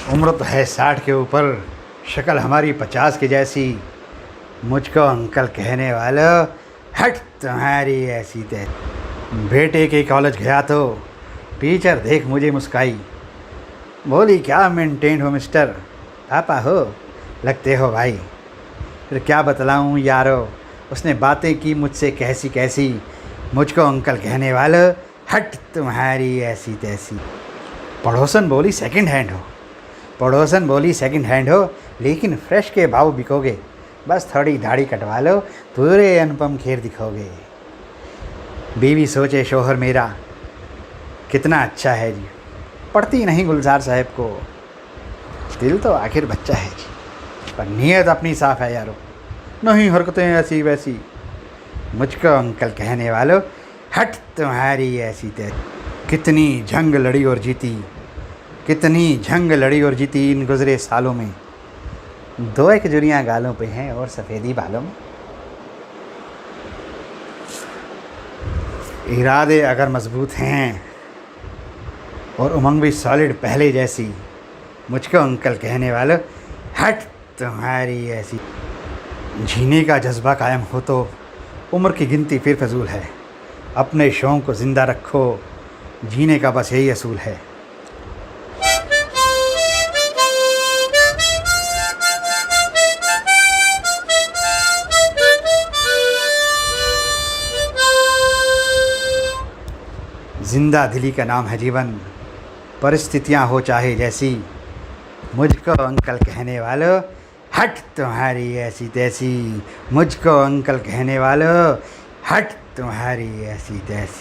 उम्र तो है 60 के ऊपर, शक्ल हमारी 50 की जैसी। मुझको अंकल कहने वालों, हट तुम्हारी ऐसी तैसी। बेटे के कॉलेज गया तो टीचर देख मुझे मुस्काई, बोली क्या मेंटेन हो मिस्टर, पापा हो लगते हो भाई। फिर क्या बतलाऊँ यारो, उसने बातें की मुझसे कैसी कैसी। मुझको अंकल कहने वालों, हट तुम्हारी ऐसी तैसी। पड़ोसन बोली सेकंड हैंड हो, पड़ोसन बोली सेकंड हैंड हो, लेकिन फ्रेश के भाव बिकोगे। बस थोड़ी दाढ़ी कटवा लो, पूरे अनुपम खेर दिखोगे। बीवी सोचे शोहर मेरा कितना अच्छा है जी, पढ़ती नहीं गुलजार साहब को, दिल तो आखिर बच्चा है जी, पर नीयत अपनी साफ़ है यारो, नहीं हरकतें ऐसी वैसी। मुझको अंकल कहने वालों, हट तुम्हारी ऐसी तैसी। कितनी जंग लड़ी और जीती, कितनी जंग लड़ी और जीती इन गुज़रे सालों में। 2-1 जुरियाँ गालों पे हैं और सफ़ेदी बालों में। इरादे अगर मजबूत हैं और उमंग भी सॉलिड पहले जैसी। मुझको अंकल कहने वालों, हट तुम्हारी ऐसी। जीने का जज्बा कायम हो तो उम्र की गिनती फिर फजूल है। अपने शौक़ को ज़िंदा रखो, जीने का बस यही असूल है। जिंदा दिली का नाम है जीवन, परिस्थितियाँ हो चाहे जैसी। मुझको अंकल कहने वालों, हट तुम्हारी ऐसी तैसी। मुझको अंकल कहने वालों, हट तुम्हारी ऐसी तैसी।